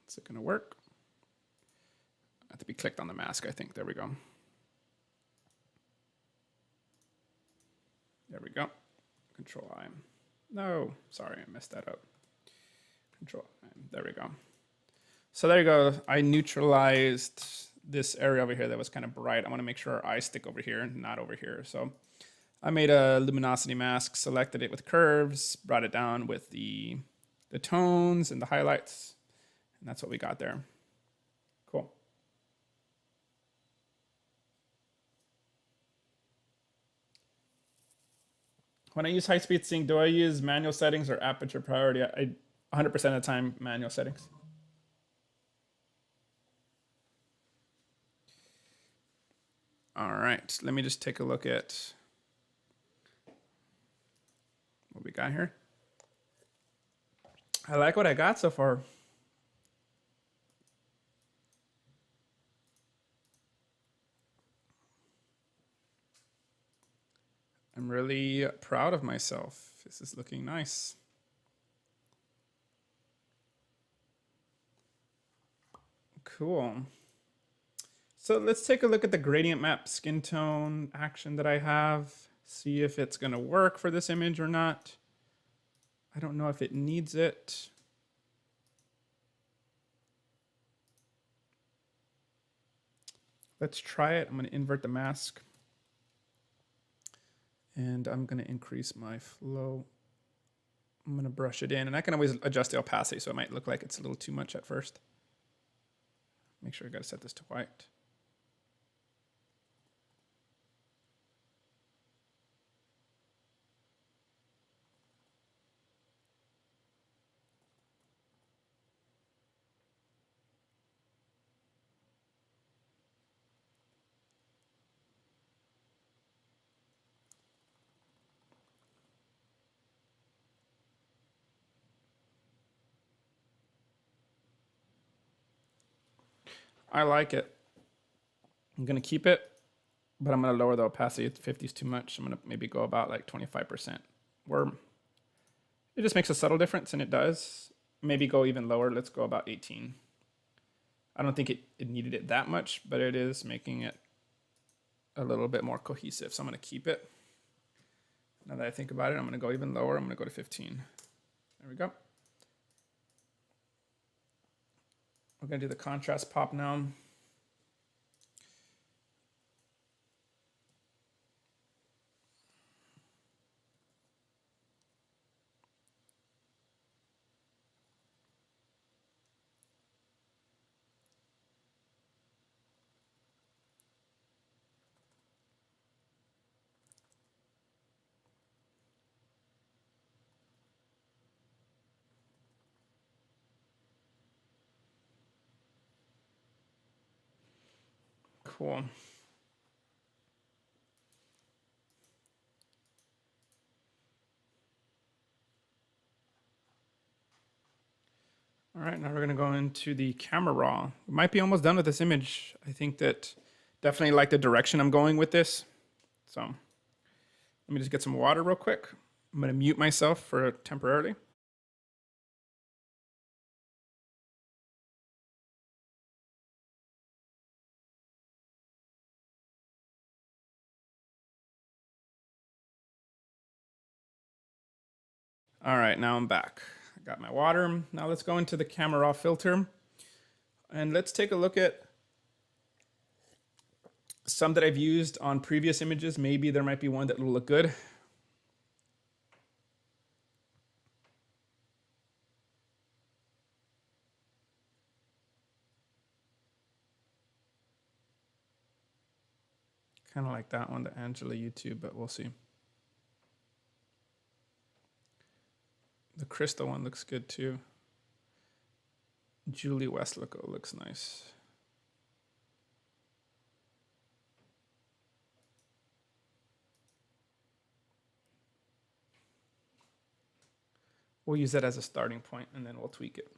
Is it going to work? I have to be clicked on the mask, I think. There we go. There we go. Control I. No, sorry, I messed that up. Control I. There we go. So there you go. I neutralized this area over here that was kind of bright. I want to make sure our eyes stick over here and not over here. So I made a luminosity mask, selected it with curves, brought it down with the tones and the highlights. And that's what we got there. Cool. When I use high-speed sync, do I use manual settings or aperture priority? I 100% of the time, manual settings. All right, let me just take a look at what we got here. I like what I got so far. I'm really proud of myself. This is looking nice. Cool. So let's take a look at the gradient map skin tone action that I have. See if it's going to work for this image or not. I don't know if it needs it. Let's try it. I'm going to invert the mask. And I'm going to increase my flow. I'm going to brush it in. And I can always adjust the opacity, so it might look like it's a little too much at first. Make sure I got to set this to white. I like it. I'm going to keep it, but I'm going to lower the opacity. 50 is too much. I'm going to maybe go about like 25%. Where it just makes a subtle difference, and it does. Maybe go even lower. Let's go about 18. I don't think it needed it that much, but it is making it a little bit more cohesive. So I'm going to keep it. Now that I think about it, I'm going to go even lower. I'm going to go to 15. There we go. We're going to do the contrast pop now. Cool. All right, now we're going to go into the camera raw. We might be almost done with this image. I think that definitely like the direction I'm going with this. So let me just get some water real quick. I'm going to mute myself for temporarily. All right, now I'm back. I got my water. Now let's go into the camera raw filter. And let's take a look at some that I've used on previous images. Maybe there might be one that will look good. Kind of like that one, the Angela YouTube, but we'll see. The crystal one looks good too. Julie Westlaco looks nice. We'll use that as a starting point and then we'll tweak it.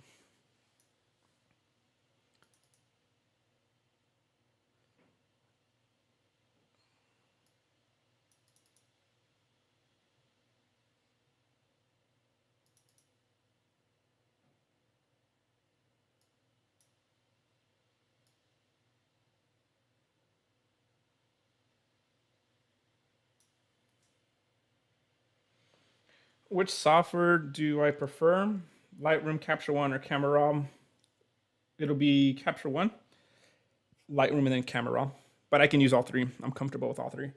Which software do I prefer? Lightroom, Capture One, or Camera Raw? It'll be Capture One, Lightroom, and then Camera Raw. But I can use all three. I'm comfortable with all three.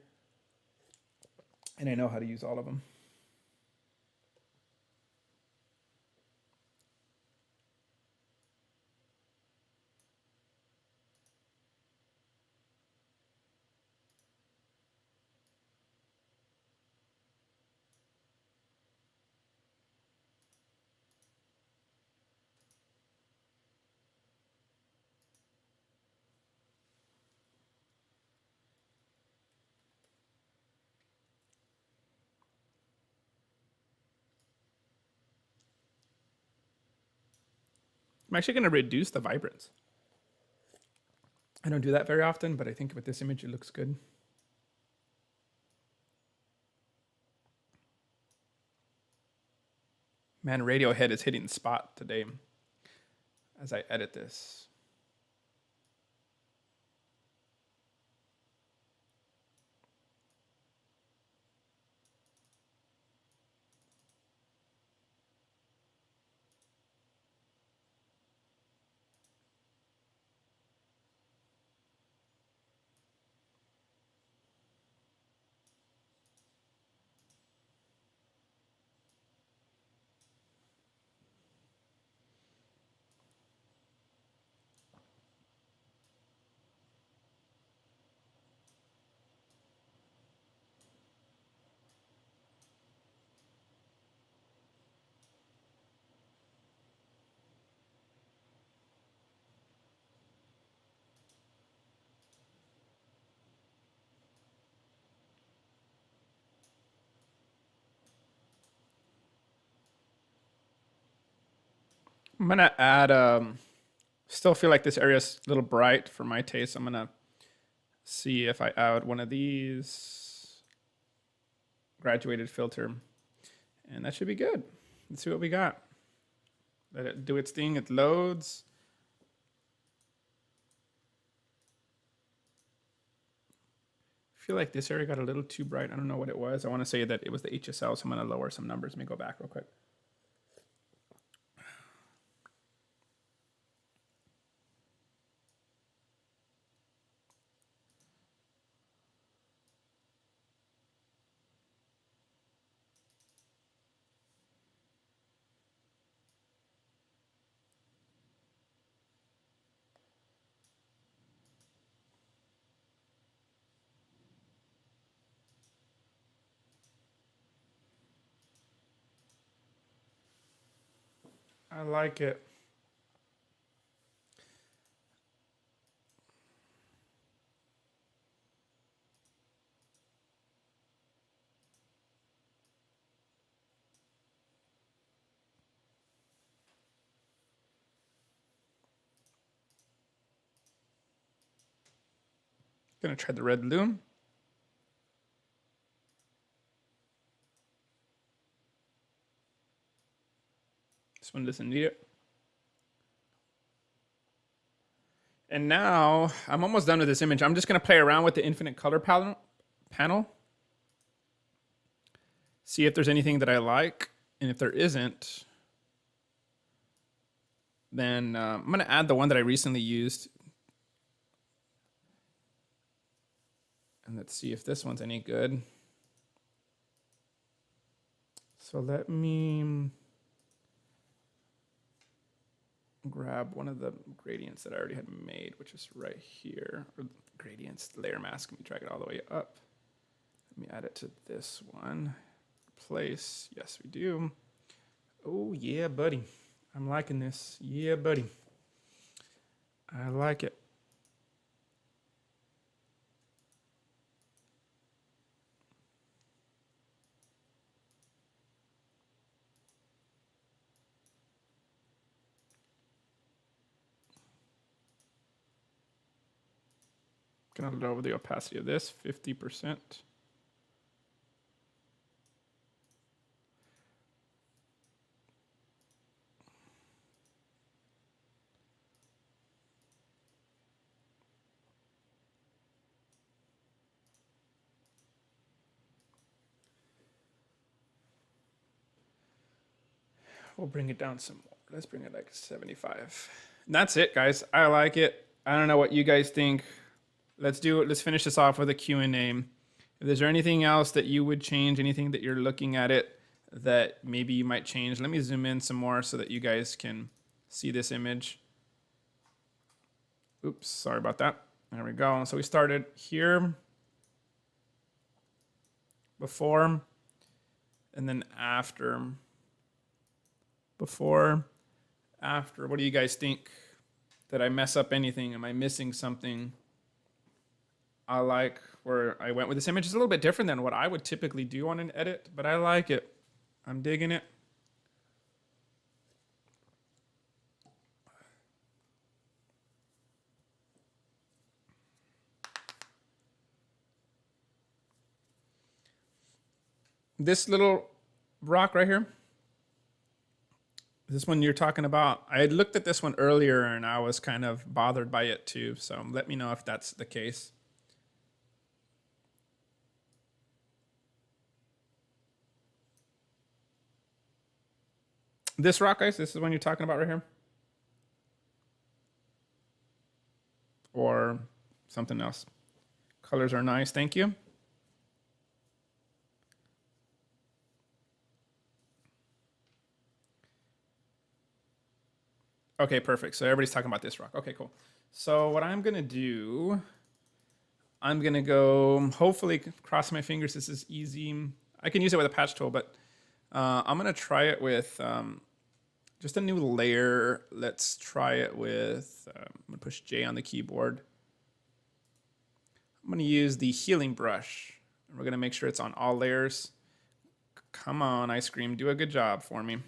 And I know how to use all of them. I'm actually going to reduce the vibrance. I don't do that very often, but I think with this image, it looks good. Man, Radiohead is hitting the spot today as I edit this. I'm gonna add. Still feel like this area is a little bright for my taste. I'm gonna see if I add one of these graduated filter, and that should be good. Let's see what we got. Let it do its thing. It loads. I feel like this area got a little too bright. I don't know what it was. I want to say that it was the HSL, so I'm gonna lower some numbers. Let me go back real quick. I like it. Gonna try the red loom. This one doesn't need it. And now I'm almost done with this image. I'm just gonna play around with the infinite color panel. See if there's anything that I like. And if there isn't, then I'm gonna add the one that I recently used. And let's see if this one's any good. So let me grab one of the gradients that I already had made, which is right here. Or gradients, layer mask. Let me drag it all the way up. Let me add it to this one. Replace. Yes, we do. Oh, yeah, buddy. I'm liking this. Yeah, buddy. I like it. Gonna lower the opacity of this 50%. We'll bring it down some more. Let's bring it like 75. And that's it, guys. I like it. I don't know what you guys think. Let's do it. Let's finish this off with a Q&A. If there's anything else that you would change, anything that you're looking at it that maybe you might change, let me zoom in some more so that you guys can see this image. Oops, sorry about that. There we go. So we started here, before, and then after. Before, after. What do you guys think? Did I mess up anything? Am I missing something? I like where I went with this image. It's a little bit different than what I would typically do on an edit, but I like it. I'm digging it. This little rock right here, this one you're talking about, I had looked at this one earlier and I was kind of bothered by it too. So let me know if that's the case. This rock, guys, this is one you're talking about right here? Or something else? Colors are nice, thank you. Okay, perfect. So everybody's talking about this rock. Okay, cool. So what I'm gonna do, I'm gonna go, hopefully cross my fingers, this is easy. I can use it with a patch tool, but I'm gonna try it with just a new layer. Let's try it with, I'm gonna push J on the keyboard. I'm gonna use the healing brush. We're gonna make sure it's on all layers. Come on, ice cream, do a good job for me.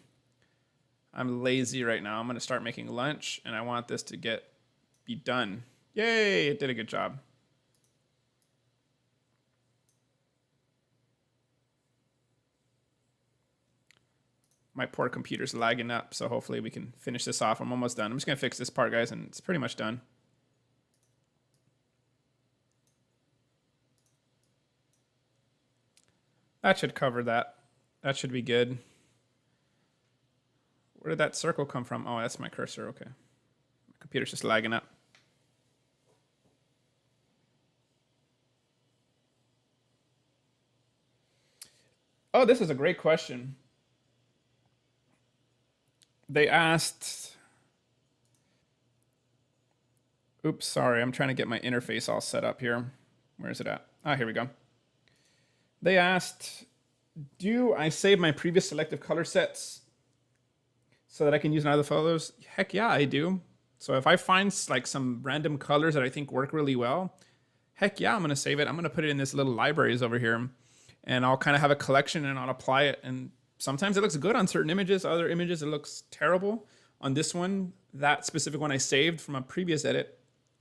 I'm lazy right now. I'm gonna start making lunch and I want this to be done. Yay, it did a good job. My poor computer's lagging up, so hopefully we can finish this off. I'm almost done. I'm just gonna fix this part, guys, and it's pretty much done. That should cover that. That should be good. Where did that circle come from? Oh, that's my cursor, okay. My computer's just lagging up. Oh, this is a great question. They asked, oops, sorry, I'm trying to get my interface all set up here. Where is it at? Ah, here we go. They asked, do I save my previous selective color sets so that I can use in other photos? Heck yeah, I do. So if I find like some random colors that I think work really well, heck yeah, I'm gonna save it. I'm gonna put it in this little libraries over here and I'll kind of have a collection and I'll apply it. And sometimes it looks good on certain images, other images it looks terrible. On this one, that specific one I saved from a previous edit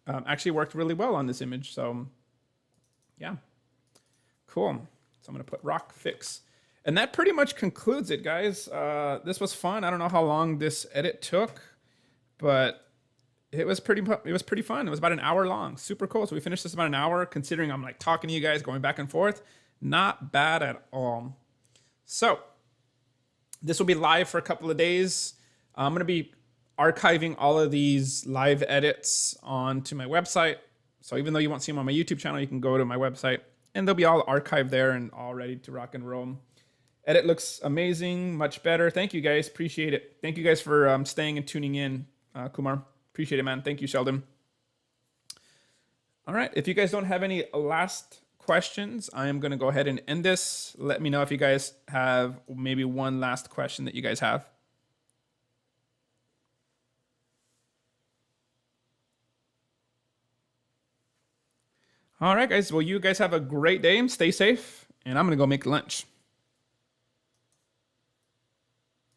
actually worked really well on this image. So yeah, cool. So I'm gonna put rock fix. And that pretty much concludes it, guys. This was fun. I don't know how long this edit took, but it was pretty fun. It was about an hour long. Super cool. So we finished this about an hour, considering I'm like talking to you guys, going back and forth. Not bad at all. So this will be live for a couple of days. I'm going to be archiving all of these live edits onto my website. So even though you won't see them on my YouTube channel, you can go to my website and they'll be all archived there and all ready to rock and roll. Edit looks amazing, much better. Thank you guys, appreciate it. Thank you guys for staying and tuning in, Kumar. Appreciate it, man. Thank you, Sheldon. All right, if you guys don't have any last questions, I am gonna go ahead and end this. Let me know if you guys have maybe one last question that you guys have. All right, guys, well, you guys have a great day and stay safe, and I'm gonna go make lunch.